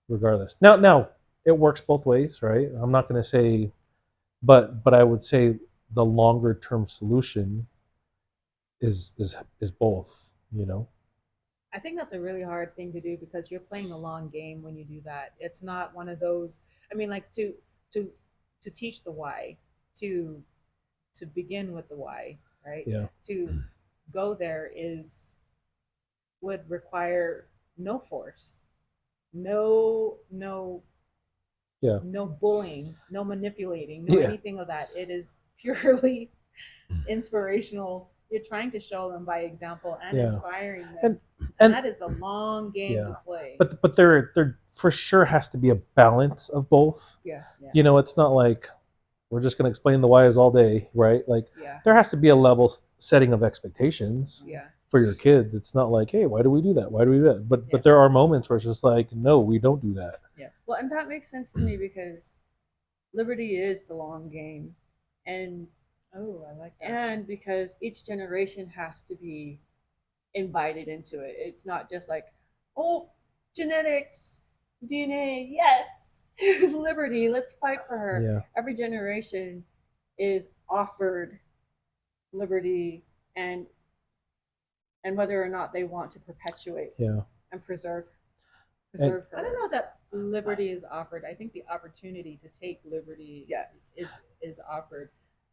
regardless. Now it works both ways, right? I'm not going to say, but I would say the longer term solution is both. I think that's a really hard thing to do because you're playing the long game when you do that. It's not one of those. I mean, like to to teach the why, to to begin with the why, right? Yeah, To go there is would require no force, no Yeah. no bullying, no manipulating, no Yeah. anything of that. It is purely inspirational. You're trying to show them by example and Yeah. inspiring them. And And and that is a long game yeah. to play. But there for sure has to be a balance of both. Yeah. Yeah. You know, it's not like we're just going to explain the whys all day, right? Like Yeah. there has to be a level setting of expectations Yeah. for your kids. It's not like, hey, why do we do that? Why do we do that? But Yeah. there are moments where it's just like, no, we don't do that. Well, and that makes sense to me because liberty is the long game, and Oh, I like that. and because each generation has to be invited into it. It's not just like, oh, genetics, DNA, yes, liberty, let's fight for her. Yeah. Every generation is offered liberty and whether or not they want to perpetuate Yeah. and preserve I her. don't know that liberty is offered. I think the opportunity to take liberty Yes. is offered.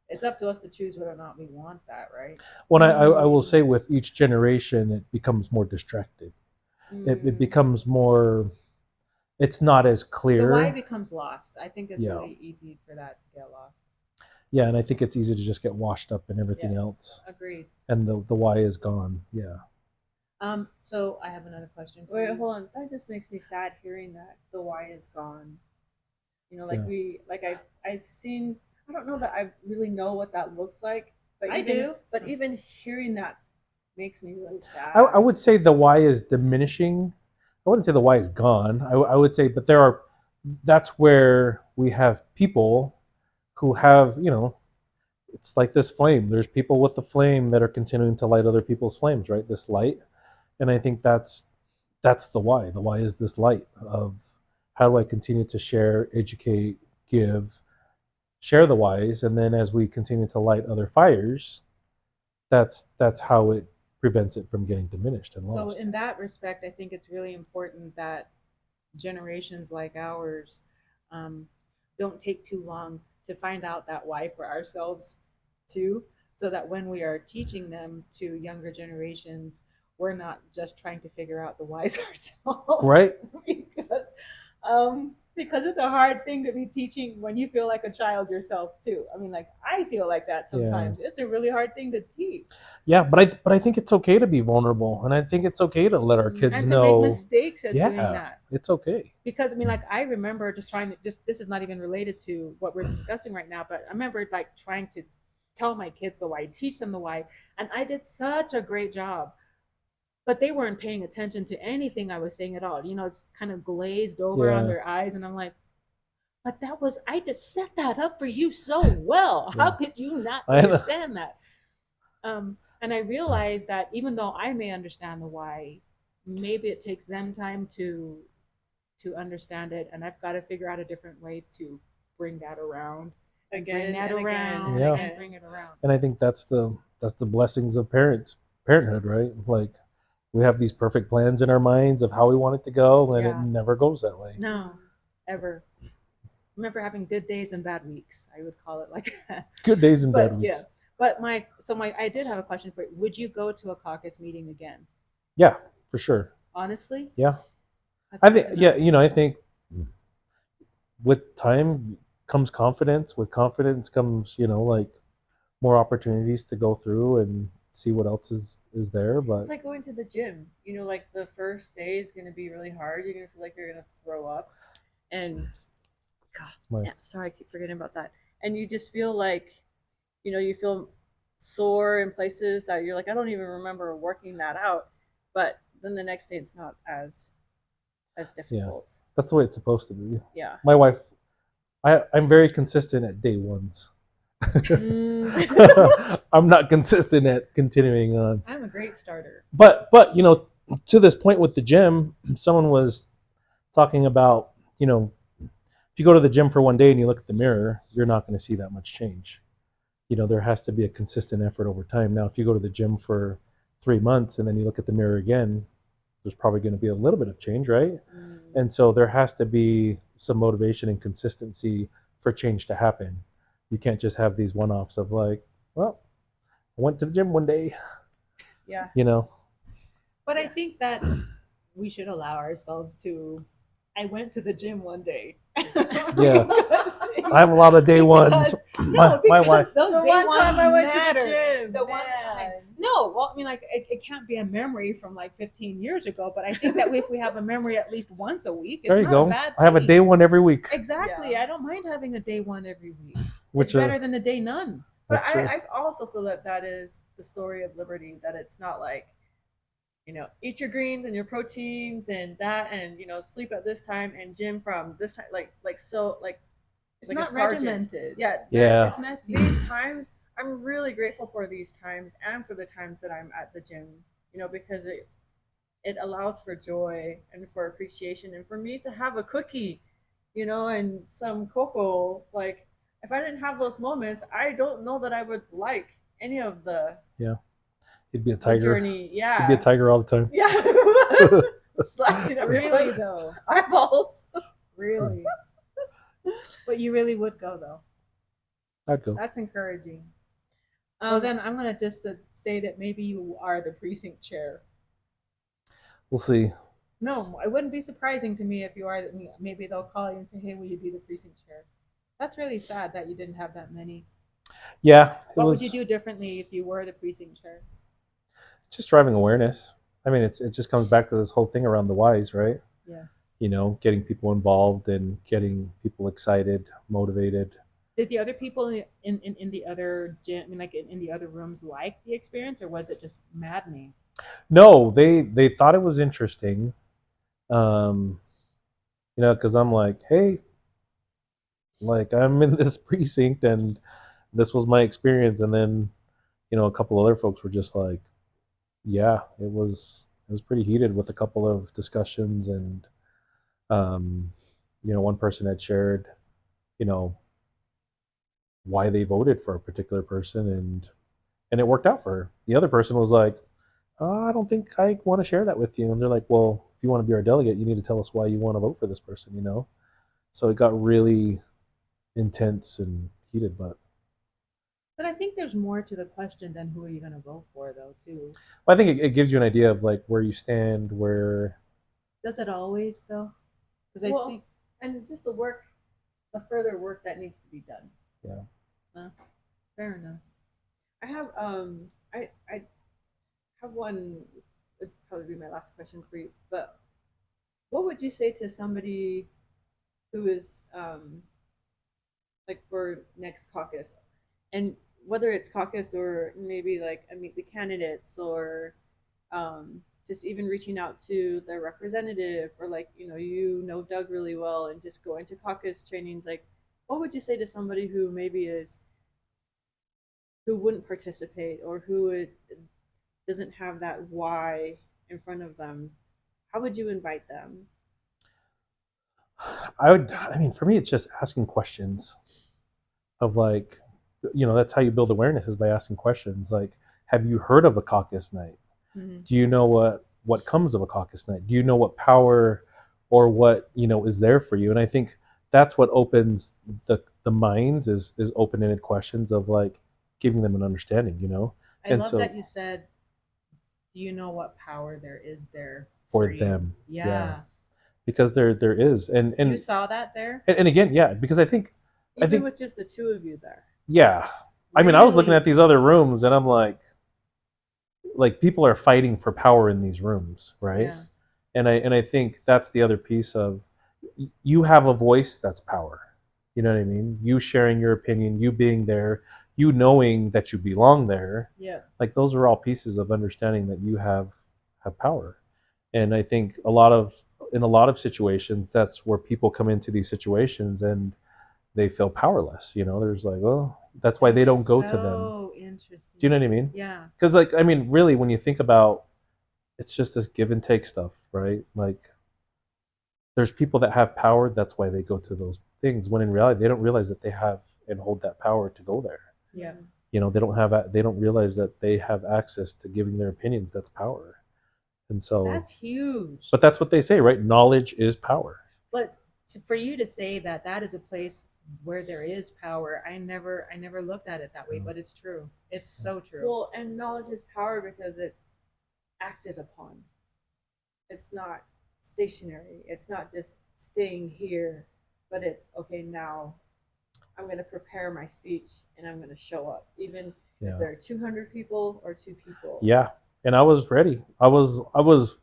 It's up to us to choose whether or not we want that, right? When I will say with each generation, it becomes more distracted. It becomes more, it's not as The clear. why becomes lost. I think it's Yeah. really easy for that to get lost. Yeah, and I think it's easy to just get washed up in everything Yeah. else. Agreed. And the why is gone. Yeah. So I have another question for Wait, you. hold on. That just makes me sad hearing that the why is gone. You know, like Yeah. I've seen. I don't know that I really know what that looks like, but I do. But even hearing that makes me really sad. I would say the why is diminishing. I wouldn't say the why is gone. I would say, but that's where we have people who have, it's like this flame. There's people with the flame that are continuing to light other people's flames, right? This light. And I think that's the why. The why is this light of how do I continue to share, educate, give, share the whys, and then as we continue to light other fires, that's how it prevents it from getting diminished and So lost. in that respect, I think it's really important that generations like ours don't take too long to find out that why for ourselves too, so that when we are teaching them to younger generations, we're not just trying to figure out the whys ourselves, Right? because it's a hard thing to be teaching when you feel like a child yourself too. I mean, like I feel like that sometimes. It's a really hard thing to teach. Yeah, but I think it's okay to be vulnerable, and I think it's okay to let our kids And to know. make mistakes at doing Yeah, that. it's okay. Because I mean, like I remember just trying to this is not even related to what we're discussing right now, but I remember like trying to tell my kids the why, teach them the why, and I did such a great job. But they weren't paying attention to anything I was saying at all. You know, it's kind of glazed over on Yeah. their eyes, and I'm like, but I just set that up for you so well. Yeah. How could you not I know. understand that? And I realized that even though I may understand the why, maybe it takes them time to understand it, and I've got to figure out a different way to bring that around, again bring that and around, again. Yeah. and bring it around. And I think that's the blessings of parenthood, right? Like we have these perfect plans in our minds of how we want it to go, and Yeah. it never goes that way. No, ever. I remember having good days and bad weeks. I would call it like that. Good days and But bad weeks. yeah. But I did have a question for you. Would you go to a caucus meeting again? Yeah, for sure. Honestly? Yeah. That's I good think, to know. I think with time comes confidence. With confidence comes, like more opportunities to go through and see what else is there. But It's like going to the gym. You know, like the first day is going to be really hard. You're going to feel like you're going to throw up. And, God, Right. yeah, sorry, I keep forgetting about that. And you just feel like, you feel sore in places that you're like, I don't even remember working that out. But then the next day it's not as difficult. that's the way it's supposed to be. Yeah. My wife, I'm very consistent at day ones. I'm not consistent at continuing on. I'm a great starter. But to this point with the gym, someone was talking about, if you go to the gym for one day and you look at the mirror, you're not going to see that much change. There has to be a consistent effort over time. Now, if you go to the gym for 3 months and then you look at the mirror again, there's probably going to be a little bit of change, right? And so there has to be some motivation and consistency for change to happen. You can't just have these one-offs of like, well, I went to the gym one day. Yeah. But I think that we should allow ourselves to I went to the gym one day. Yeah. Because- I have a lot of day ones. because- no, My because wife. those The day one ones time I went matter. to the gym. The one time. No, well, I mean, like it can't be a memory from like 15 years ago, but I think that if we have a memory at least once a week, it's There you not go. a bad I have a thing. day one every week. Exactly. Yeah. I don't mind having a day one every week. Which It's better than a day none. But That's true. I also feel that that is the story of liberty. That it's not like, eat your greens and your proteins and that, and sleep at this time and gym from this time, like It's like a not sergeant. regimented. Yeah, Yeah. It's messy. These times, I'm really grateful for these times and for the times that I'm at the gym. Because it allows for joy and for appreciation, and for me to have a cookie, and some cocoa. Like, if I didn't have those moments, I don't know that I would like any of the He'd be a the tiger. journey. Yeah, He'd be a tiger all the time. Yeah, slicing Really everyone's though. eyeballs. Really. But you really would go though. I'd go. That's encouraging. Well, then I'm gonna just say that maybe you are the precinct chair. We'll see. No, it wouldn't be surprising to me if you are. Maybe they'll call you and say, "Hey, will you be the precinct chair?" That's really sad that you didn't have that many. Yeah, What would you do differently if you were the precinct chair? just driving awareness. I mean, it just comes back to this whole thing around the whys, right? Yeah. Getting people involved and getting people excited, motivated. Did the other people in the other gym, I mean, like in the other rooms, like the experience, or was it just maddening? No, they thought it was interesting. Because I'm like, hey, like I'm in this precinct and this was my experience, and then a couple other folks were just like, yeah, it was pretty heated with a couple of discussions, and one person had shared, you know, why they voted for a particular person, and it worked out for her. The other person was like, oh, I don't think I want to share that with you. And they're like, well, if you want to be our delegate, you need to tell us why you want to vote for this person. So it got really intense and heated, but I think there's more to the question than who are you going to vote for, though, too. I think it gives you an idea of like where you stand, where. Does it always, though? Because I think, and just the further work that needs to be done. Yeah. Fair enough. I have I have one. Would probably be my last question for you. But what would you say to somebody who is like for next caucus, and whether it's caucus or maybe like meet the candidates, or just even reaching out to their representative, or like Doug really well and just going to caucus trainings, like what would you say to somebody who maybe who wouldn't participate, or who doesn't have that why in front of them? How would you invite them? I mean, for me, it's just asking questions of like, that's how you build awareness, is by asking questions. Like, have you heard of a caucus night? Mm-hmm. Do you know what comes of a caucus night? Do you know what power or what, is there for you? And I think that's what opens the minds, is open-ended questions of like giving them an understanding, I love that you said, do you know what power there is there for them? Yeah. Because there is, and you saw that there, and again, yeah, because I think with just the two of you there. Yeah, I mean, I was looking at these other rooms, and I'm like people are fighting for power in these rooms, right? Yeah. And I think that's the other piece of, you have a voice, that's power. You know what I mean? You sharing your opinion, you being there, you knowing that you belong there. Yeah. Like, those are all pieces of understanding that you have power. And I think in a lot of situations, that's where people come into these situations and they feel powerless. There's like, well, that's why they don't go to them. So interesting. Do you know what I mean? Yeah. Because really, when you think about, it's just this give and take stuff, right? Like, there's people that have power, that's why they go to those things, when in reality they don't realize that they have and hold that power to go there. Yeah. They don't realize that they have access to giving their opinions. That's power. And so that's huge. But that's what they say, right? Knowledge is power. But for you to say that is a place where there is power, I never looked at it that way, but it's true. It's so true. Well, and knowledge is power because it's acted upon. It's not stationary. It's not just staying here, but it's okay now. I'm going to prepare my speech and I'm going to show up, even if Yeah. there are 200 people or 2 people. Yeah. And I was ready. I was, you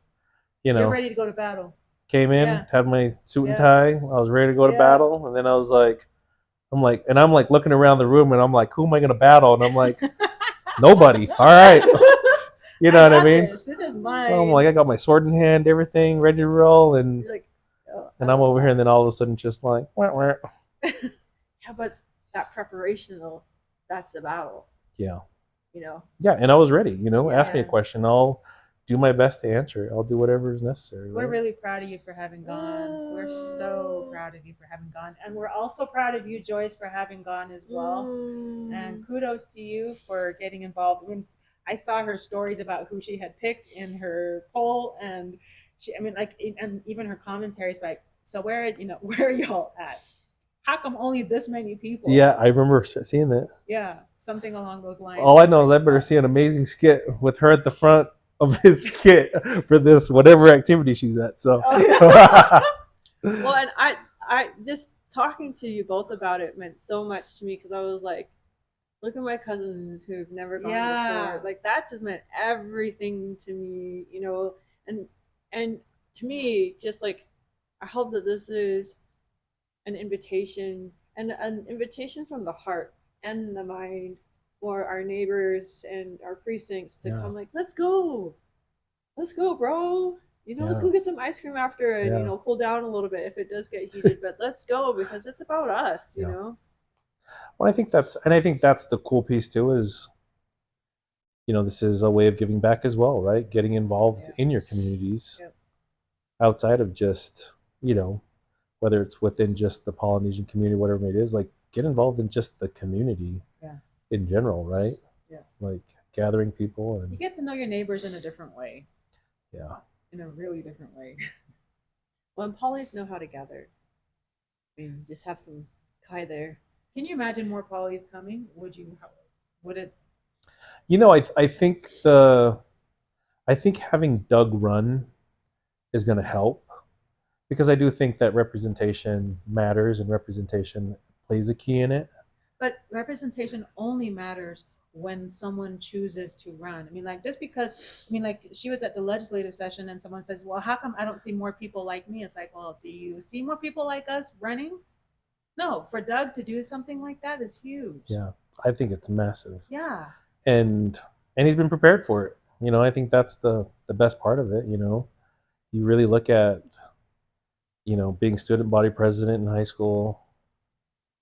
You're know, ready to go to battle. came in, Yeah. had my suit and Yeah. tie. I was ready to go to Yeah. battle. And then I was like, I'm like looking around the room and I'm like, who am I going to battle? And I'm like, nobody. All right. You know what I mean? This is mine. I'm like, I got my sword in hand, everything ready to roll. And You're like, oh, and I'm over here. And then all of a sudden just like, wah, wah. Yeah, but that preparation though, that's the battle. Yeah. You know. Yeah. And I was ready, you know, ask me a Yeah. question. I'll do my best to answer it. I'll do whatever is necessary. We're right? really proud of you for having gone. We're so proud of you for having gone. And we're also proud of you, Joyce, for having gone as well. And kudos to you for getting involved. When I saw her stories about who she had picked in her poll, and she, I mean, like, and even her commentaries, like, so where, where are y'all at? How come only this many people? Yeah, I remember seeing that. Yeah, something along those lines. All I know is I better see an amazing skit with her at the front of his skit for this whatever activity she's at. So, Well, and I just talking to you both about it meant so much to me because I was like, look at my cousins who've never gone before. Like that just meant everything to me, you know. And to me, just like I hope that this is an invitation and an invitation from the heart and the mind for our neighbors and our precincts to come like, let's go, bro. You know, let's go get some ice cream after and you know, cool down a little bit if it does get heated, but let's go because it's about us, you know. Well, I think that's the cool piece too is, you know, this is a way of giving back as well, right? Getting involved in your communities outside of just, you know, whether it's within just the Polynesian community, whatever it is, like get involved in just the community in general, right? Yeah. Like gathering people and you get to know your neighbors in a different way. Yeah. In a really different way. Well, and Polys know how to gather. I mean, you just have some Kai there. Can you imagine more polys coming? Would it? You know, I think having Doug run is going to help because I do think that representation matters and representation plays a key in it. But representation only matters when someone chooses to run. I mean, like just because like she was at the legislative session and someone says, "Well, how come I don't see more people like me?" It's like, well, do you see more people like us running? No, for Doug to do something like that is huge. Yeah, I think it's massive. Yeah. And he's been prepared for it. You know, I think that's the best part of it, you know. You really look at, you know, being student body president in high school,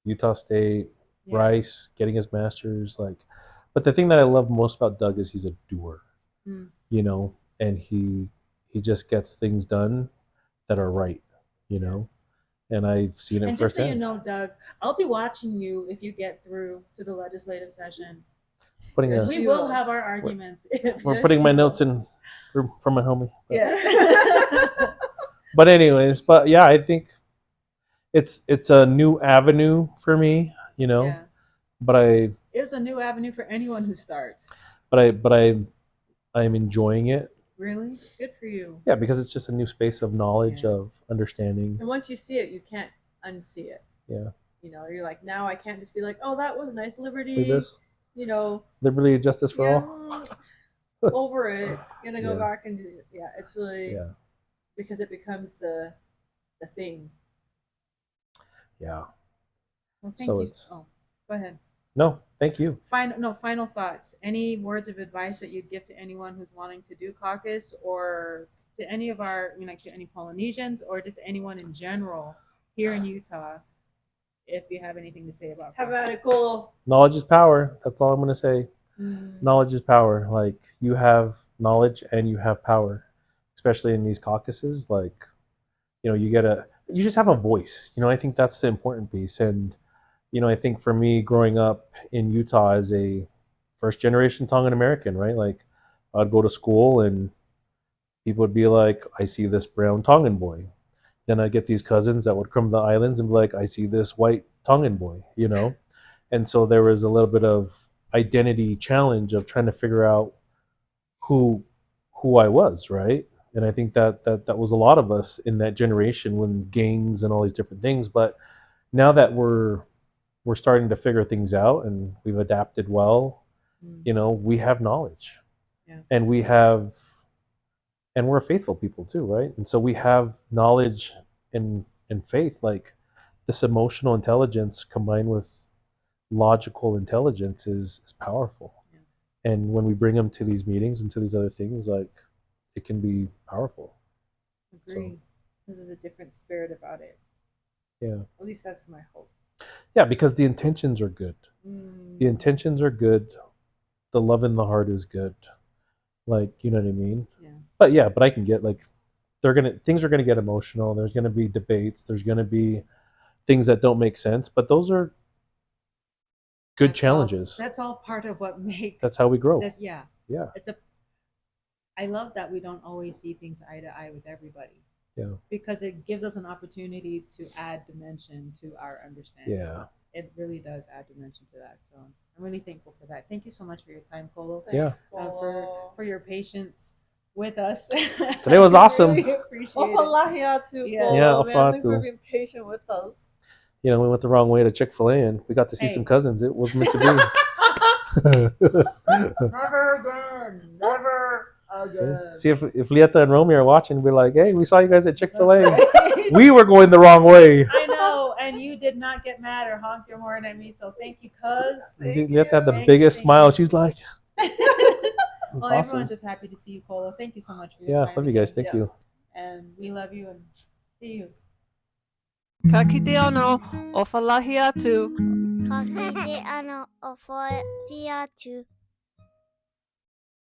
Utah State, Rice, getting his master's, like, but the thing that I love most about Doug is he's a doer, you know, and he just gets things done that are right, you know. And I've seen it and just firsthand. So you know, Doug, I'll be watching you if you get through to the legislative session. We will have our arguments. We're putting my notes in for my homie. But. Yeah. But anyways, but yeah, I think it's a new avenue for me, you know. Yeah. But it's a new avenue for anyone who starts. But I'm enjoying it. Really? Good for you. Yeah, because it's just a new space of knowledge, of understanding. And once you see it, you can't unsee it. Yeah. You know, you're like, now I can't just be like, oh, that was nice, liberty. Like this? You know. Liberty and justice for all. Over it. Gonna go back and do it. Yeah, it's really because it becomes the thing. Yeah. Well, thank you. Oh, go ahead. No, thank you. Final thoughts. Any words of advice that you'd give to anyone who's wanting to do caucus, or to any of our, like to any Polynesians, or just anyone in general here in Utah, if you have anything to say about caucus. How about it, Kolo? Knowledge is power. That's all I'm going to say. Knowledge is power. Like, you have knowledge and you have power, especially in these caucuses. Like, you know, you just have a voice. You know, I think that's the important piece. And you know, I think for me, growing up in Utah as a first-generation Tongan American, right? Like, I'd go to school and people would be like, I see this brown Tongan boy. Then I'd get these cousins that would come to the islands and be like, I see this white Tongan boy, you know? And so there was a little bit of identity challenge of trying to figure out who I was, right? And I think that was a lot of us in that generation when gangs and all these different things. But now that we're starting to figure things out and we've adapted well, we have knowledge. Yeah. And we're faithful people too, right? And so we have knowledge and faith, like this emotional intelligence combined with logical intelligence is powerful. Yeah. And when we bring them to these meetings and to these other things, like it can be powerful. Agree. This is a different spirit about it. Yeah. At least that's my hope. Yeah, because the intentions are good. The intentions are good. The love in the heart is good. Like, you know what I mean? Yeah. But I can get like things are gonna get emotional. There's gonna be debates. There's gonna be things that don't make sense. But those are good challenges. That's all part of what makes. That's how we grow. Yeah. I love that we don't always see things eye to eye with everybody. Yeah. Because it gives us an opportunity to add dimension to our understanding. Yeah. It really does add dimension to that. So I'm really thankful for that. Thank you so much for your time, Kolo. Thanks, For your patience with us. Today was awesome. Really appreciate it. Kolo. Thanks for being patient with us. We went the wrong way to Chick-fil-A and we got to see some cousins. It was meant to be. Never again. Never again. See if Lieta and Romy are watching, be like, hey, we saw you guys at Chick-fil-A. We were going the wrong way. I know, and you did not get mad or honk your horn at me, so thank you, cuz. Lieta had the biggest smile. She's like, awesome. Everyone's just happy to see you, Kolo. Thank you so much for your time. Love you guys. Thank you. And we love you and see you. Ka kite ano, o falahi atu. Ka kite ano, o falahi atu.